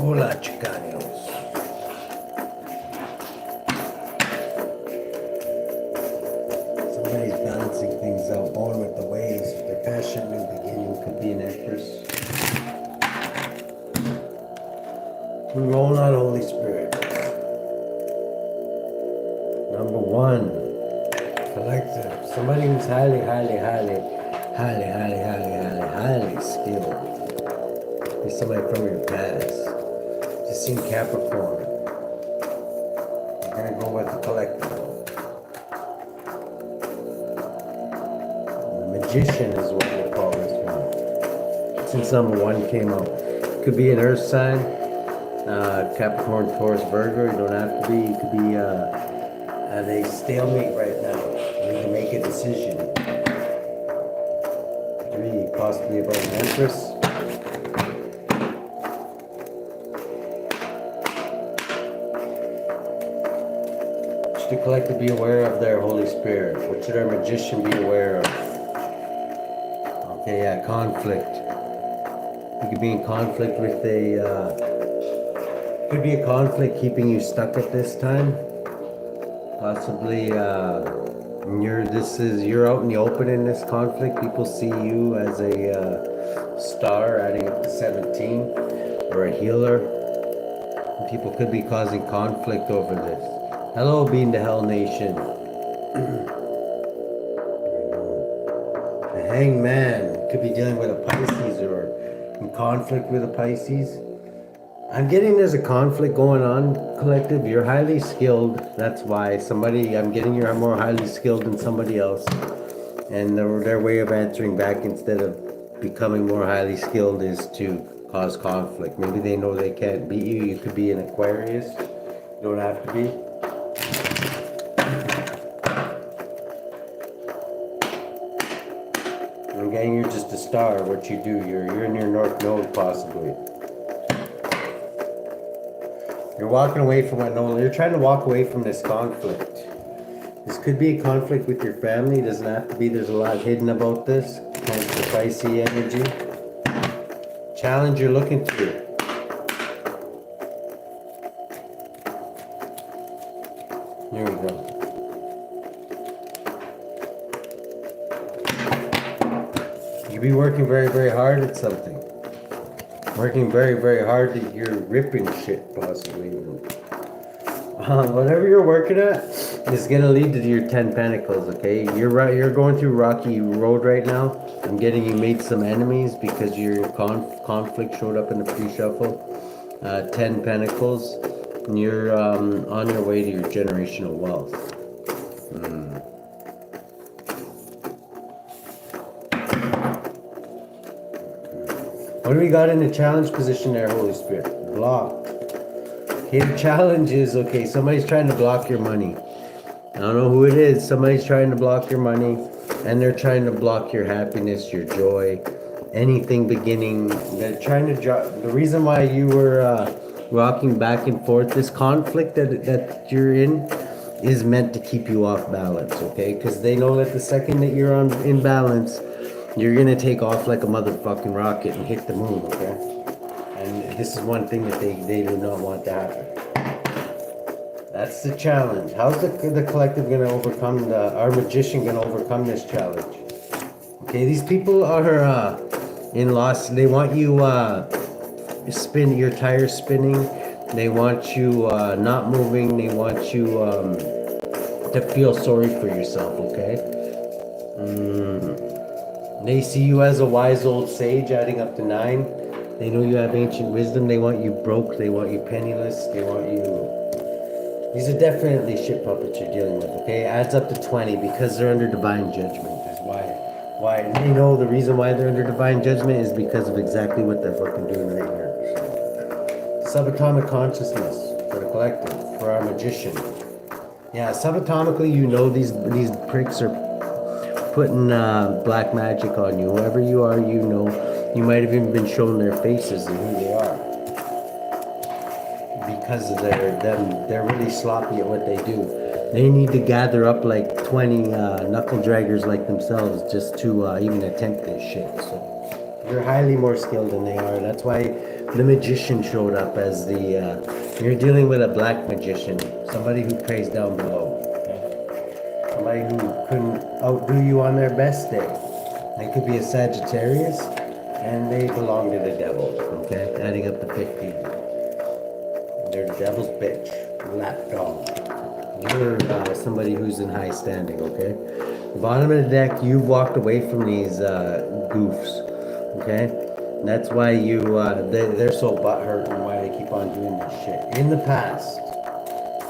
Hola, chicanos. Somebody's balancing things out, going with the waves. Their passion new beginning could be an empress. We're rolling on Holy Spirit. Number one, collective. Somebody who's highly skilled. Be somebody from your past. Just seen Capricorn. We're gonna go with the collective. The Magician is what we'll call this one. Since number one came out. Could be an earth sign. Capricorn, Taurus, Virgo. You don't have to be. You could be at a stalemate right now. You need to make a decision. Three, possibly about an empress. The collective be aware of their Holy Spirit. What should our magician be aware of? Okay, yeah, conflict. You could be in conflict with could be a conflict keeping you stuck at this time. Possibly you're out in the open in this conflict. People see you as a star, adding up to 17, or a healer. And people could be causing conflict over this. Hello, Being to Hell Nation. The Hangman could be dealing with a Pisces or in conflict with a Pisces. I'm getting there's a conflict going on, collective. You're highly skilled. That's why I'm getting you're more highly skilled than somebody else. And their way of answering back instead of becoming more highly skilled is to cause conflict. Maybe they know they can't beat you. You could be an Aquarius. You don't have to be. Again, you're just a star. What you do, you're in your north node possibly. You're walking away from what no. You're trying to walk away from this conflict. This could be a conflict with your family. It doesn't have to be. There's a lot hidden about this. Hence the Pisces energy. Challenge you're looking to. Here we go. You be working very, very hard at something. Working very, very hard that you're ripping shit, possibly. Whatever you're working at is gonna lead to your 10 Pentacles. Okay, you're going through rocky road right now. I'm getting you made some enemies because your conflict showed up in the pre-shuffle. 10 Pentacles, and you're on your way to your generational wealth. What do we got in the challenge position there, Holy Spirit? Blocked. Okay, the challenge is, okay, somebody's trying to block your money. I don't know who it is. Somebody's trying to block your money, and they're trying to block your happiness, your joy, anything beginning. They're trying to the reason why you were rocking back and forth, this conflict that you're in is meant to keep you off balance, okay? Because they know that the second that you're in balance, you're gonna take off like a motherfucking rocket and hit the moon, okay? And this is one thing that they do not want to happen. That's the challenge. How's the collective gonna overcome our magician gonna overcome this challenge? Okay, these people are in loss. They want you spin your tires spinning. They want you not moving. They want you to feel sorry for yourself, okay? They see you as a wise old sage, adding up to 9. They know you have ancient wisdom. They want you broke. They want you penniless. They want you... These are definitely shit puppets you're dealing with, okay? Adds up to 20 because they're under divine judgment. Is why they know the reason why they're under divine judgment is because of exactly what they're fucking doing right here. Subatomic consciousness for the collective, for our magician. Yeah, subatomically, you know these pricks are putting black magic on you. Whoever you are, you know. You might have even been shown their faces and who they are. Because of they're really sloppy at what they do. They need to gather up like 20 knuckle draggers like themselves just to even attempt this shit. So you're highly more skilled than they are. That's why the magician showed up as the, you're dealing with a black magician, somebody who prays down below, okay? Somebody who couldn't outdo you on their best day. They could be a Sagittarius, and they belong to the devil, okay? Adding up to 50. They're the devil's bitch, lapdog. You're somebody who's in high standing, okay? The bottom of the deck, you've walked away from these goofs, okay? That's why they're so butthurt and why they keep on doing this shit. In the past,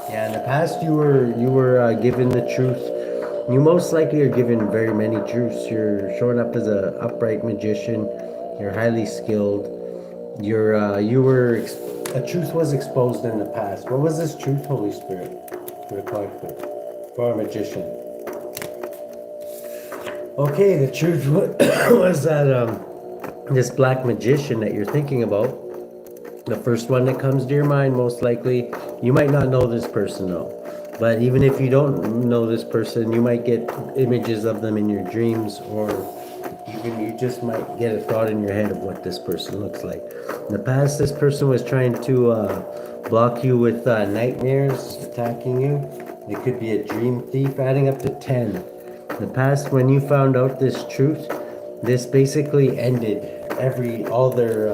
yeah, in the past you were given the truth. You most likely are given very many truths. You're showing up as a upright magician. You're highly skilled. A truth was exposed in the past. What was this truth, Holy Spirit, for the collective, for a magician? Okay, the truth was that this black magician that you're thinking about, the first one that comes to your mind, most likely, you might not know this person though. But even if you don't know this person, you might get images of them in your dreams, or even you just might get a thought in your head of what this person looks like. In the past, this person was trying to block you with nightmares, attacking you. It could be a dream thief, adding up to 10. In the past, when you found out this truth, this basically ended all their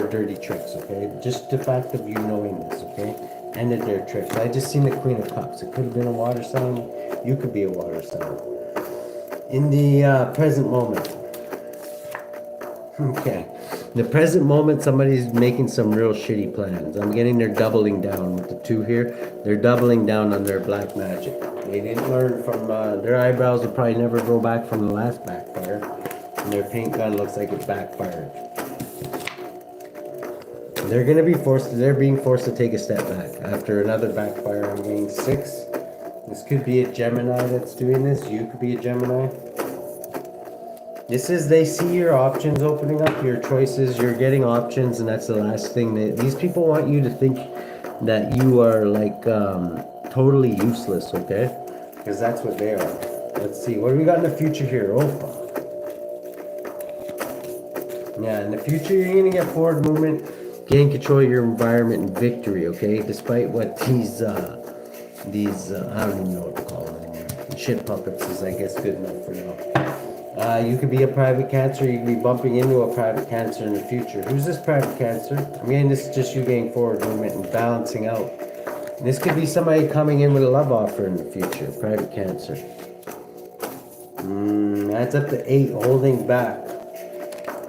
dirty tricks, okay? Just the fact of you knowing this, okay? Ended their tricks. I just seen the Queen of Cups. It could have been a water sign. You could be a water sign. In the present moment. Okay. In the present moment, somebody's making some real shitty plans. I'm getting they're doubling down with the 2 here. They're doubling down on their black magic. They didn't learn from, their eyebrows will probably never grow back from the last backfire. And their paint gun looks like it backfired. They're going to be they're being forced to take a step back. After another backfire, I'm getting 6. This could be a Gemini that's doing this. You could be a Gemini. This is, they see your options opening up, your choices, you're getting options, and that's the last thing. These people want you to think that you are like totally useless, okay? Because that's what they are. Let's see, what do we got in the future here? Opa. Yeah, in the future, you're going to get forward movement, gain control of your environment, and victory, okay? Despite what these I don't even know what to call them anymore. Shit puppets is, I guess, good enough for now. You could be a private Cancer. You could be bumping into a private Cancer in the future. Who's this private Cancer? I mean, this is just you getting forward movement and balancing out. This could be somebody coming in with a love offer in the future. Private Cancer. That's up to 8, holding back.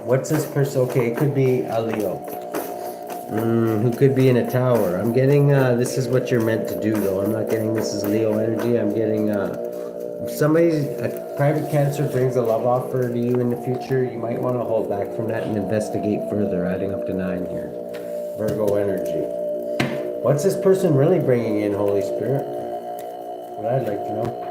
What's this person? Okay, it could be a Leo. Who could be in a tower. I'm getting, this is what you're meant to do, though. I'm not getting this is Leo energy. I'm getting, a private Cancer brings a love offer to you in the future. You might want to hold back from that and investigate further, adding up to 9 here. Virgo energy. What's this person really bringing in, Holy Spirit? What I'd like to know.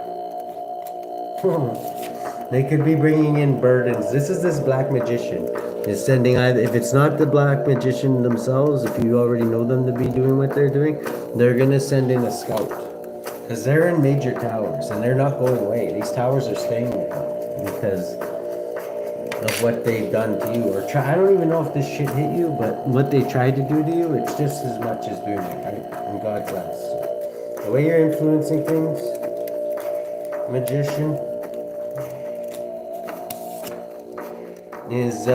They could be bringing in burdens. This is this black magician. Is sending either, if it's not the black magician themselves, if you already know them to be doing what they're doing, they're going to send in a scout. Because they're in major towers and they're not going away. These towers are staying there because of what they've done to you. Or I don't even know if this shit hit you, but what they tried to do to you, it's just as much as doing it, right? And God bless. The way you're influencing things, magician, is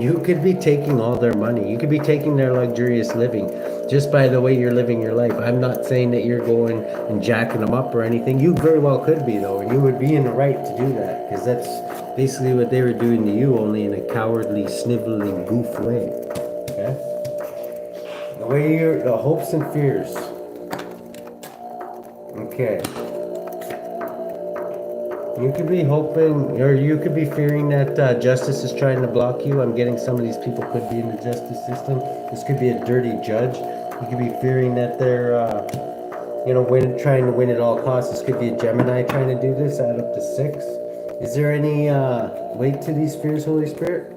you could be taking all their money. You could be taking their luxurious living just by the way you're living your life. I'm not saying that you're going and jacking them up or anything. You very well could be, though, and you would be in the right to do that, because that's basically what they were doing to you, only in a cowardly, sniveling, goof way. Okay? The way the hopes and fears. Okay. You could be hoping, or you could be fearing that justice is trying to block you. I'm getting some of these people could be in the justice system. This could be a dirty judge. You could be fearing that they're, trying to win at all costs. This could be a Gemini trying to do this, add up to 6. Is there any weight to these fears, Holy Spirit?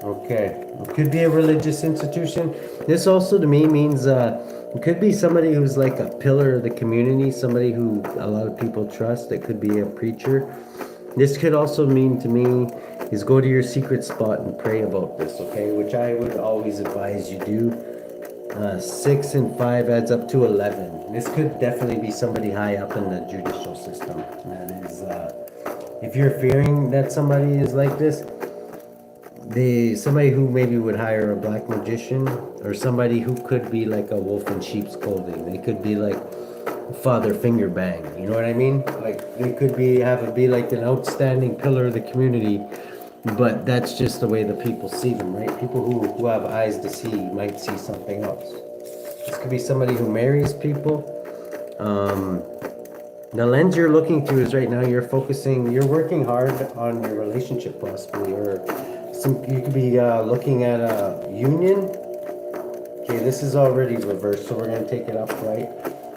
Okay. It could be a religious institution. This also to me means it could be somebody who's like a pillar of the community, somebody who a lot of people trust. It could be a preacher. This could also mean to me is go to your secret spot and pray about this, okay? Which I would always advise you do. 6 and 5 adds up to 11. This could definitely be somebody high up in the judicial system. That is, if you're fearing that somebody is like this, somebody who maybe would hire a black magician, or somebody who could be like a wolf in sheep's clothing. They could be like Father Finger Bang. You know what I mean? Like they could be like an outstanding pillar of the community. But that's just the way the people see them, right? People who have eyes to see might see something else. This could be somebody who marries people. The lens you're looking through is right now you're working hard on your relationship possibly, or you could be looking at a union. Okay, this is already reversed, so we're going to take it up, right?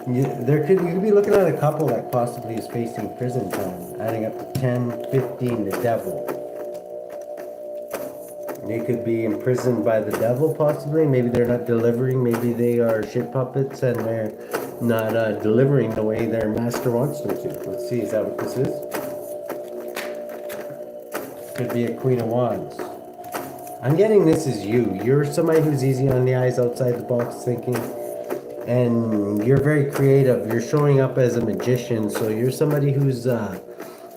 You could be looking at a couple that possibly is facing prison time, adding up to 10, 15, the devil. They could be imprisoned by the devil, possibly. Maybe they're not delivering. Maybe they are shit puppets and they're not delivering the way their master wants them to. Let's see, is that what this is? Could be a Queen of Wands. I'm getting this is you. You're somebody who's easy on the eyes, outside the box thinking. And you're very creative. You're showing up as a magician. So you're somebody who's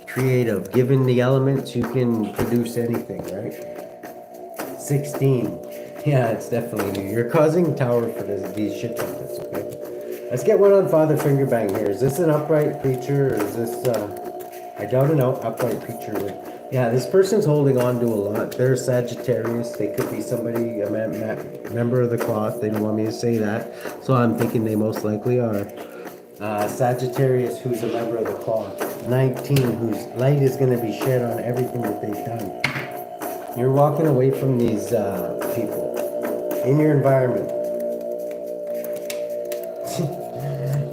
creative. Given the elements, you can produce anything, right? 16. Yeah, it's definitely you. You're causing tower for these shit puppets, okay? Let's get one on Father Fingerbang here. Is this an upright preacher, or is this, I doubt an upright preacher. Yeah, this person's holding on to a lot. They're Sagittarius. They could be somebody, a member of the cloth. They don't want me to say that, so I'm thinking they most likely are. Sagittarius, who's a member of the cloth. 19, whose light is going to be shed on everything that they've done. You're walking away from these people in your environment.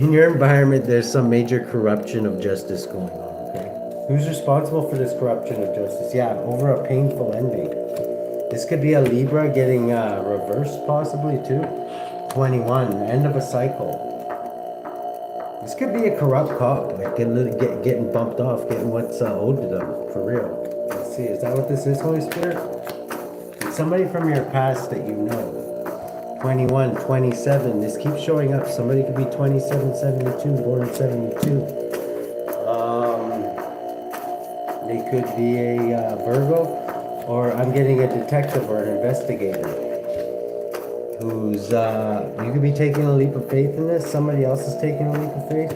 In your environment, there's some major corruption of justice going on, okay? Who's responsible for this corruption of justice? Yeah, over a painful ending. This could be a Libra getting reversed possibly too. 21, end of a cycle. This could be a corrupt cop, like getting bumped off, getting what's owed to them, for real. Let's see, is that what this is, Holy Spirit? It's somebody from your past that you know. 21, 27, this keeps showing up. Somebody could be 27, 72, born in 72. They could be a Virgo, or I'm getting a detective or an investigator who's, you could be taking a leap of faith in this. Somebody else is taking a leap of faith.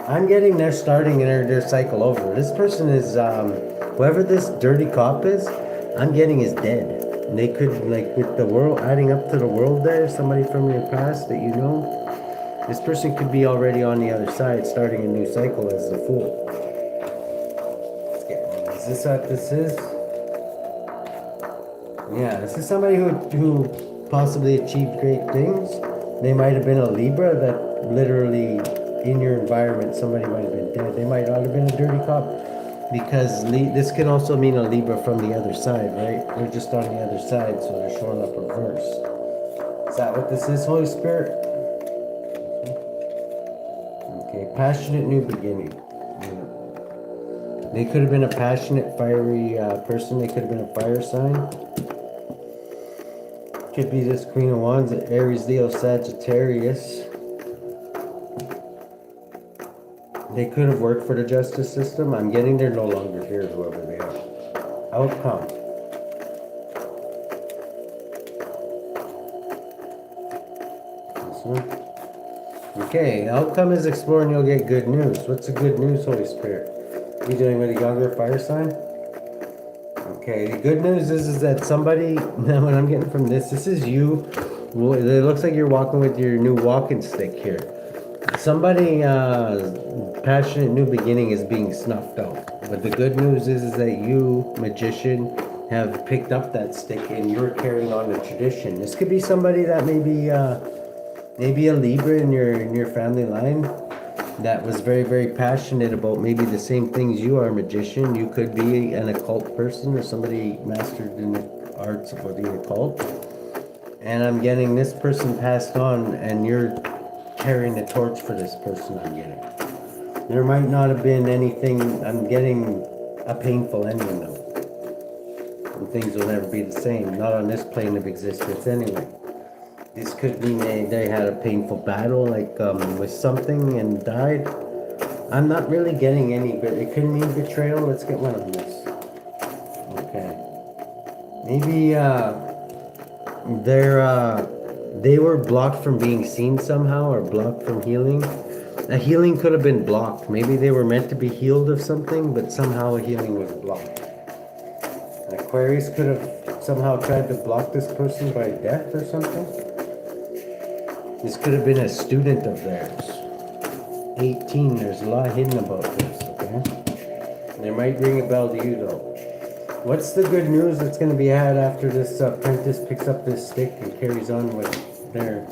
I'm getting they're starting their cycle over. This person is, whoever this dirty cop is, I'm getting is dead. And they could, like, with the world, adding up to the world there, somebody from your past that you know, this person could be already on the other side, starting a new cycle as the Fool. Let's get one. Is this what this is? Yeah, this is somebody who possibly achieved great things. They might have been a Libra that literally, in your environment, somebody might have been dead. They might not have been a dirty cop, because this can also mean a Libra from the other side, right? They're just on the other side, so they're showing up reverse. Is that what this is, Holy Spirit? Okay, passionate new beginning. They could have been a passionate, fiery person. They could have been a fire sign. Could be this Queen of Wands, Aries, Leo, Sagittarius. They could have worked for the justice system. I'm getting they're no longer here, whoever they are. Outcome. This one. Okay, outcome is exploring, you'll get good news. What's the good news, Holy Spirit? You dealing with a younger fire sign? Okay, the good news is that somebody, now what I'm getting from this is you. It looks like you're walking with your new walking stick here. Somebody passionate new beginning is being snuffed out. But the good news is that you, magician, have picked up that stick and you're carrying on the tradition. This could be somebody that maybe a Libra in your family line that was very, very passionate about maybe the same things you are, magician. You could be an occult person or somebody mastered in the arts of the occult. And I'm getting this person passed on and you're carrying the torch for this person, I'm getting. There might not have been anything. I'm getting a painful ending though. And things will never be the same. Not on this plane of existence anyway. This could mean they had a painful battle, like with something and died. I'm not really getting any, but it could mean betrayal. Let's get one on this. Okay. Maybe they were blocked from being seen somehow, or blocked from healing. A healing could have been blocked. Maybe they were meant to be healed of something, but somehow a healing was blocked. Aquarius could have somehow tried to block this person by death or something. This could have been a student of theirs. 18, there's a lot hidden about this, okay? And it might ring a bell to you though. What's the good news that's going to be had after this apprentice picks up this stick and carries on with their...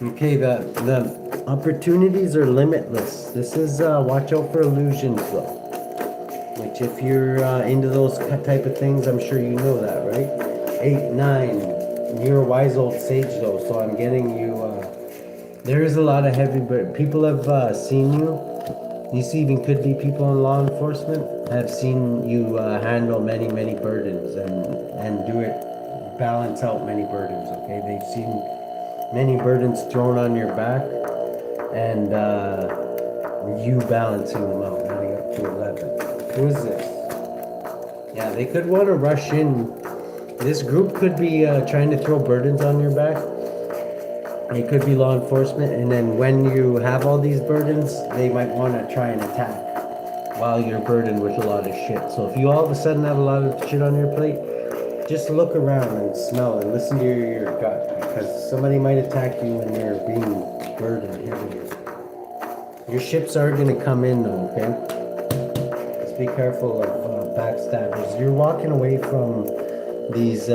Okay, the opportunities are limitless. This is, watch out for illusions though. Which if you're into those type of things, I'm sure you know that, right? 8, 9, you're a wise old sage though, so I'm getting you, there is a lot of heavy, but people have seen you. These even could be people in law enforcement, have seen you handle many burdens and do it, balance out many burdens, okay? They've seen many burdens thrown on your back and you balancing them out, running up to 11. Who is this? Yeah, they could want to rush in. This group could be trying to throw burdens on your back. It could be law enforcement, and then when you have all these burdens, they might want to try and attack while you're burdened with a lot of shit. So if you all of a sudden have a lot of shit on your plate, just look around and smell and listen to your gut, because somebody might attack you when you're being burdened heavily. Your ships are going to come in though, okay? Just be careful of backstabbers. You're walking away from these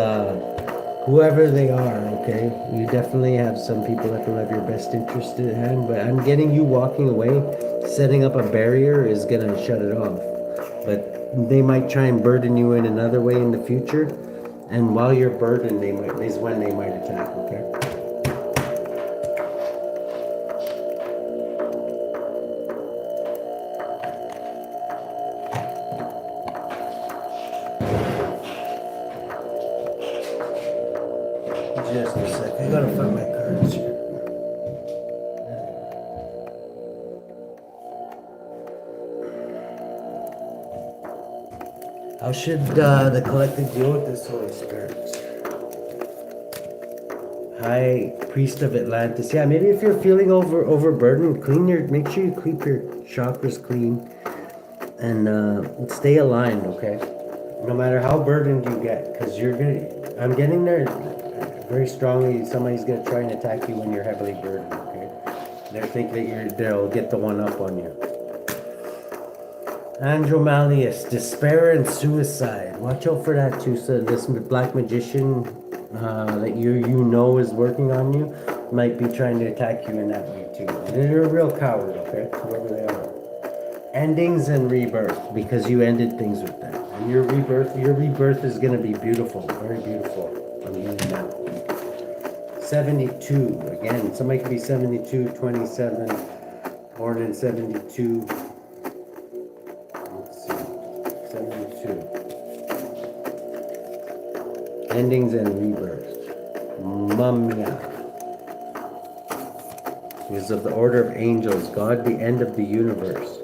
whoever they are, okay? You definitely have some people that don't have your best interest at hand, but I'm getting you walking away. Setting up a barrier is gonna shut it off. But they might try and burden you in another way in the future, and while you're burdened, is when they might attack, okay? Just a sec. I gotta find my cards here. How should the collective deal with this, Holy Spirit? High Priest of Atlantis. Yeah, maybe if you're feeling overburdened, make sure you keep your chakras clean and stay aligned, okay? No matter how burdened you get, because I'm getting there very strongly. Somebody's gonna try and attack you when you're heavily burdened, okay? They think that they'll get the one up on you. Andromalius, despair and suicide. Watch out for that too. So this black magician that you know is working on you might be trying to attack you in that way too. They're a real coward, okay? Whoever they are. Endings and rebirth, because you ended things with them. And your rebirth is gonna be beautiful, very beautiful. I'm hearing that. 72, again, somebody could be 72, 27, born in 72. Let's see, 72. Endings and rebirth. Mumia. Is of the order of angels, God, the end of the universe.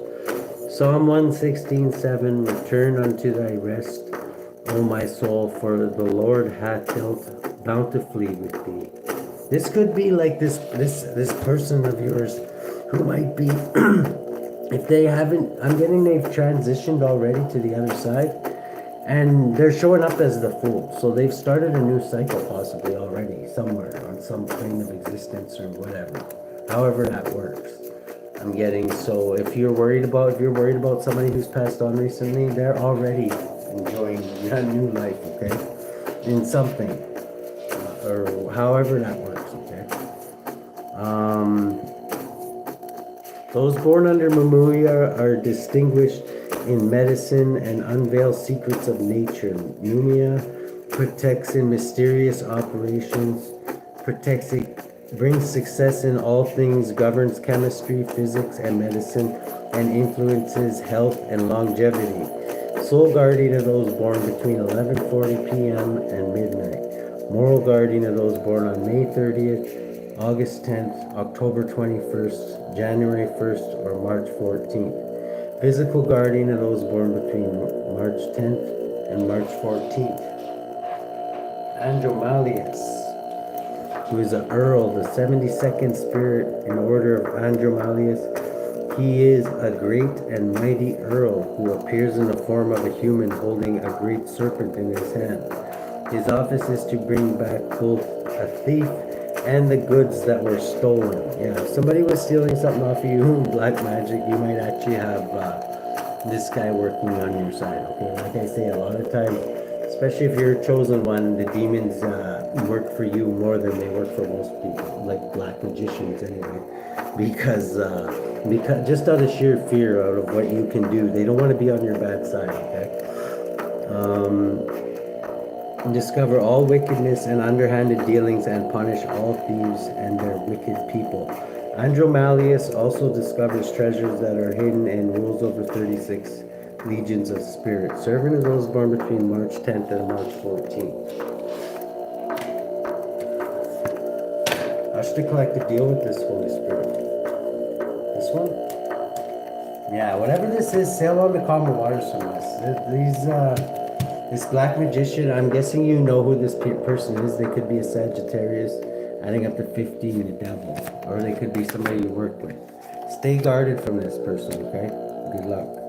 Psalm 116:7, return unto thy rest, O my soul, for the Lord hath dealt bountifully with thee. This could be like this person of yours who might be, if they haven't, I'm getting they've transitioned already to the other side, and they're showing up as the fool. So they've started a new cycle possibly already somewhere on some plane of existence or whatever. However that works. I'm getting, so if you're worried about somebody who's passed on recently, they're already enjoying a new life, okay? In something. Or however that works, okay? Those born under Mumuya are distinguished in medicine and unveil secrets of nature. Mumuya protects in mysterious operations, brings success in all things, governs chemistry, physics, and medicine, and influences health and longevity. Soul guardian of those born between 11:40 p.m. and midnight. Moral guardian of those born on May 30th, August 10th, October 21st, January 1st, or March 14th. Physical guardian of those born between March 10th and March 14th. Andromalius, who is an Earl, the 72nd spirit in order of Andromalius. He is a great and mighty Earl who appears in the form of a human holding a great serpent in his hand. His office is to bring back both a thief and the goods that were stolen. Yeah, if somebody was stealing something off of you, black magic, you might actually have this guy working on your side. Okay, like I say, a lot of times, especially if you're a chosen one, the demons work for you more than they work for most people, like black magicians anyway, because just out of sheer fear out of what you can do, they don't want to be on your bad side. Okay. Discover all wickedness and underhanded dealings and punish all thieves and their wicked people. Andromalius also discovers treasures that are hidden and rules over 36 legions of spirits. Servant of those born between March 10th and March 14th. Ashta Collective, deal with this Holy Spirit. This one? Yeah, whatever this is, sail on the calmer waters from us. This black magician, I'm guessing you know who this person is. They could be a Sagittarius, adding up to 15, the devil. Or they could be somebody you work with. Stay guarded from this person, okay? Good luck.